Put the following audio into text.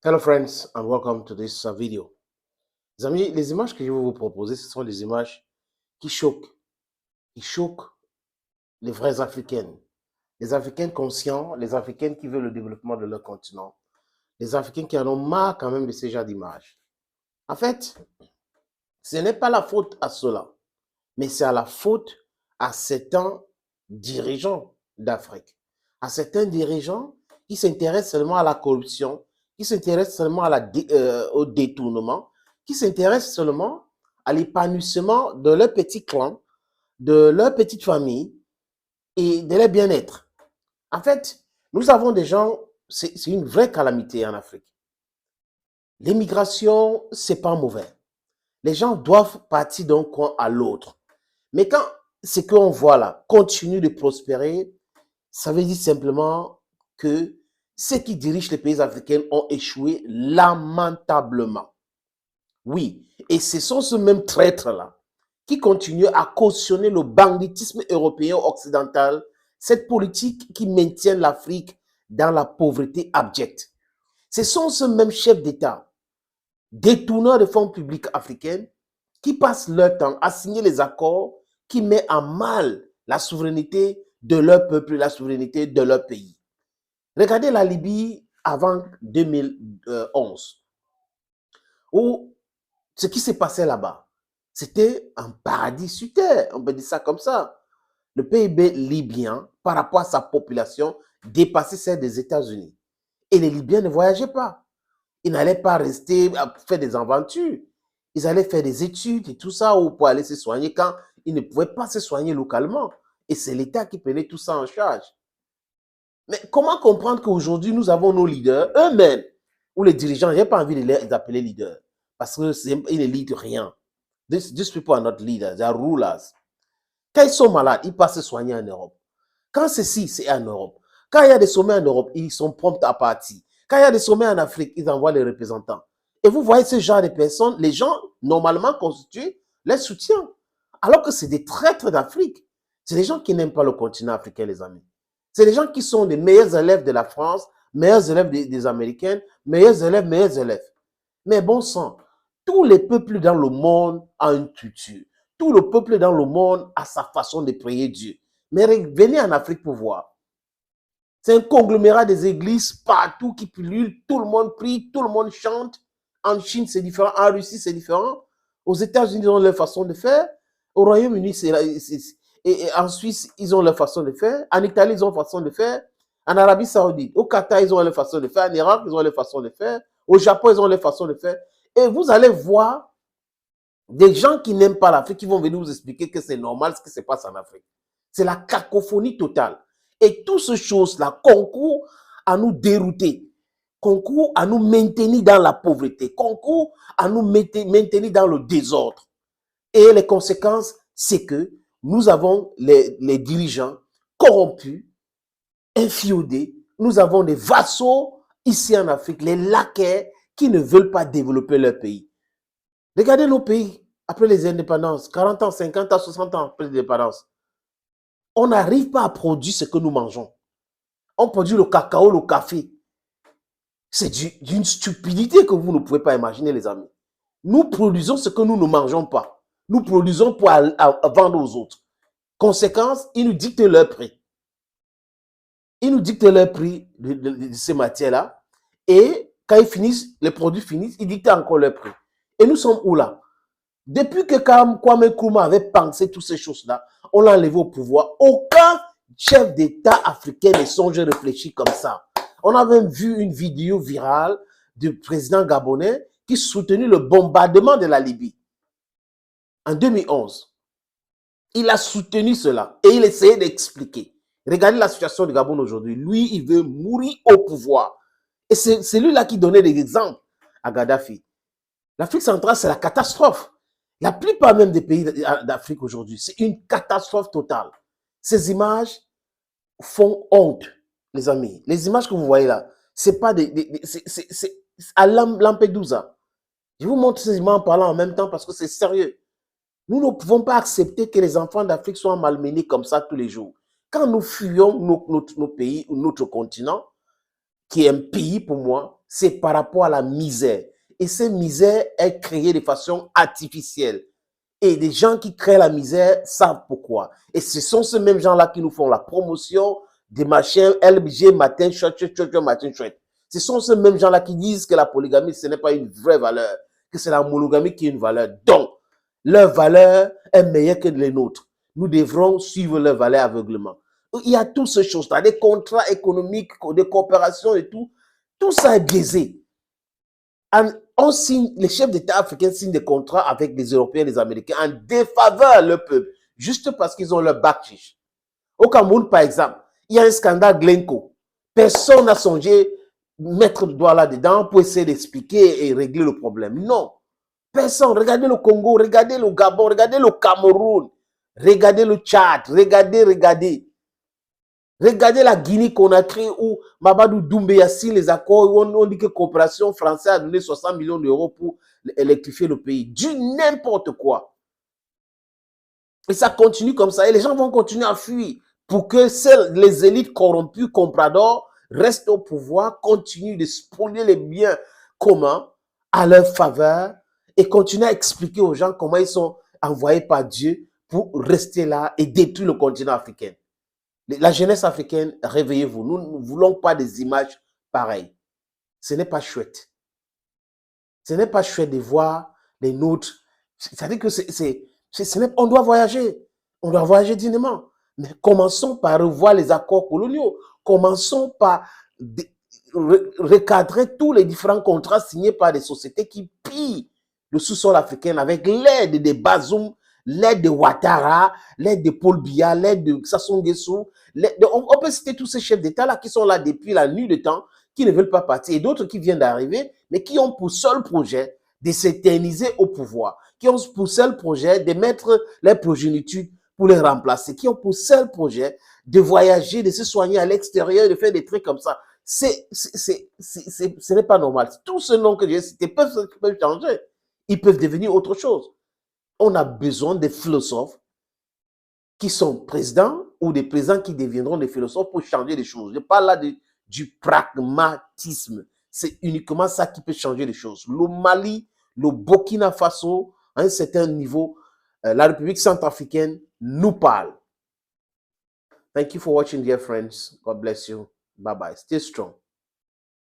Hello friends and welcome to this video. Les amis, les images que je vais vous proposer, ce sont des images qui choquent les vrais Africains. Les Africains conscients, les Africains qui veulent le développement de leur continent, les Africains qui en ont marre quand même de ces genres d'images. En fait, ce n'est pas la faute à ceux-là, mais c'est à la faute à certains dirigeants d'Afrique, à certains dirigeants qui s'intéressent seulement à la corruption, qui s'intéressent seulement au détournement, qui s'intéressent seulement à l'épanouissement de leur petit clan, de leur petite famille et de leur bien-être. En fait, nous avons des gens, c'est une vraie calamité en Afrique. L'immigration, c'est pas mauvais. Les gens doivent partir d'un coin à l'autre. Mais quand ce qu'on voit là continue de prospérer, ça veut dire simplement que ceux qui dirigent les pays africains ont échoué lamentablement. Oui, et ce sont ces mêmes traîtres-là qui continuent à cautionner le banditisme européen occidental, cette politique qui maintient l'Afrique dans la pauvreté abjecte. Ce sont ces mêmes chefs d'État, détourneurs de fonds publics africains, qui passent leur temps à signer les accords qui mettent en mal la souveraineté de leur peuple, la souveraineté de leur pays. Regardez la Libye avant 2011, où ce qui s'est passé là-bas, c'était un paradis sur terre, on peut dire ça comme ça. Le PIB libyen, par rapport à sa population, dépassait celle des États-Unis. Et les Libyens ne voyageaient pas. Ils n'allaient pas rester à faire des aventures. Ils allaient faire des études et tout ça ou pour aller se soigner quand ils ne pouvaient pas se soigner localement. Et c'est l'État qui prenait tout ça en charge. Mais comment comprendre qu'aujourd'hui, nous avons nos leaders, eux-mêmes, ou les dirigeants, je n'ai pas envie de les appeler leaders, parce qu'ils ne leadent rien. These people are not leaders, they are rulers. Quand ils sont malades, ils passent se soigner en Europe. Quand c'est en Europe. Quand il y a des sommets en Europe, ils sont prompts à partir. Quand il y a des sommets en Afrique, ils envoient les représentants. Et vous voyez ce genre de personnes, les gens normalement constitués les soutiennent. Alors que c'est des traîtres d'Afrique. C'est des gens qui n'aiment pas le continent africain, les amis. C'est des gens qui sont les meilleurs élèves de la France, meilleurs élèves des Américains, meilleurs élèves. Mais bon sang, tous les peuples dans le monde ont une culture. Tout le peuple dans le monde a sa façon de prier Dieu. Mais venez en Afrique pour voir. C'est un conglomérat des églises partout qui pullulent. Tout le monde prie, tout le monde chante. En Chine, c'est différent. En Russie, c'est différent. Aux États-Unis, ils ont leur façon de faire. Au Royaume-Uni, et en Suisse, ils ont leur façon de faire. En Italie, ils ont leur façon de faire. En Arabie Saoudite, au Qatar, ils ont leur façon de faire. En Irak, ils ont leur façon de faire. Au Japon, ils ont leur façon de faire. Et vous allez voir des gens qui n'aiment pas l'Afrique, qui vont venir vous expliquer que c'est normal ce qui se passe en Afrique. C'est la cacophonie totale. Et toutes ces choses-là concourent à nous dérouter, concourent à nous maintenir dans la pauvreté, concourent à nous maintenir dans le désordre. Et les conséquences, c'est que nous avons les dirigeants corrompus, infiodés, nous avons des vassaux ici en Afrique, les laquais qui ne veulent pas développer leur pays. Regardez nos pays après les indépendances, 40 ans, 50 ans, 60 ans après l'indépendance. On n'arrive pas à produire ce que nous mangeons. On produit le cacao, le café. C'est d'une stupidité que vous ne pouvez pas imaginer, les amis. Nous produisons ce que nous ne mangeons pas. Nous produisons pour vendre aux autres. Conséquence, ils nous dictent leur prix. Ils nous dictent leur prix de ces matières-là. Et quand ils finissent, les produits finissent, ils dictent encore leur prix. Et nous sommes où là? Depuis que Kwame Nkrumah avait pensé toutes ces choses-là, on l'a enlevé au pouvoir. Aucun chef d'État africain ne songe à réfléchir comme ça. On a même vu une vidéo virale du président gabonais qui soutenait le bombardement de la Libye en 2011. Il a soutenu cela et il essayait d'expliquer. Regardez la situation de Gabon aujourd'hui. Lui, il veut mourir au pouvoir. Et c'est lui-là qui donnait des exemples à Gaddafi. L'Afrique centrale, c'est la catastrophe. La plupart même des pays d'Afrique aujourd'hui, c'est une catastrophe totale. Ces images font honte, les amis. Les images que vous voyez là, c'est pas c'est à Lampedusa. Je vous montre ces images en parlant en même temps parce que c'est sérieux. Nous ne pouvons pas accepter que les enfants d'Afrique soient malmenés comme ça tous les jours. Quand nous fuyons nos pays ou notre continent, qui est un pays pour moi, c'est par rapport à la misère. Et cette misère est créée de façon artificielle. Et les gens qui créent la misère savent pourquoi. Et ce sont ces mêmes gens-là qui nous font la promotion des machins LBG, matin, chouette, matin, chouette. Ce sont ces mêmes gens-là qui disent que la polygamie, ce n'est pas une vraie valeur, que c'est la monogamie qui est une valeur. Donc, leur valeur est meilleure que les nôtres. Nous devrons suivre leur valeur aveuglement. Il y a toutes ces choses-là, des contrats économiques, des coopérations et tout. Tout ça est biaisé. On signe, les chefs d'État africains signent des contrats avec les Européens et les Américains en défaveur de leur peuple, juste parce qu'ils ont leur bac chiche. Au Cameroun, par exemple, il y a un scandale Glencoe. Personne n'a songé mettre le doigt là-dedans pour essayer d'expliquer et régler le problème. Non. Personne. Regardez le Congo, regardez le Gabon, regardez le Cameroun, regardez le Tchad, regardez. Regardez la Guinée-Conakry où Mamadou Doumbouya signe les accords où on dit que la coopération française a donné 60 millions d'euros pour électrifier le pays. Du n'importe quoi. Et ça continue comme ça. Et les gens vont continuer à fuir pour que les élites corrompues, compradors, restent au pouvoir, continuent de spolier les biens communs à leur faveur et continuent à expliquer aux gens comment ils sont envoyés par Dieu pour rester là et détruire le continent africain. La jeunesse africaine, réveillez-vous. Nous ne voulons pas des images pareilles. Ce n'est pas chouette. Ce n'est pas chouette de voir les nôtres. C'est-à-dire que on doit voyager. On doit voyager dignement. Mais commençons par revoir les accords coloniaux. Commençons par recadrer tous les différents contrats signés par des sociétés qui pillent le sous-sol africain avec l'aide des Bazoum, l'aide de Ouattara, l'aide de Paul Biya, l'aide de Sassou Nguesso. On peut citer tous ces chefs d'État-là qui sont là depuis la nuit de temps, qui ne veulent pas partir, et d'autres qui viennent d'arriver, mais qui ont pour seul projet de s'éterniser au pouvoir, qui ont pour seul projet de mettre les progénitures pour les remplacer, qui ont pour seul projet de voyager, de se soigner à l'extérieur, de faire des trucs comme ça. Ce n'est pas normal. Tous ces noms que j'ai cités peuvent changer. Ils peuvent devenir autre chose. On a besoin des philosophes qui sont présidents ou des présidents qui deviendront des philosophes pour changer les choses. Je parle là du pragmatisme. C'est uniquement ça qui peut changer les choses. Le Mali, le Burkina Faso, à un certain niveau, la République centrafricaine nous parle. Thank you for watching, dear friends. God bless you. Bye-bye. Stay strong.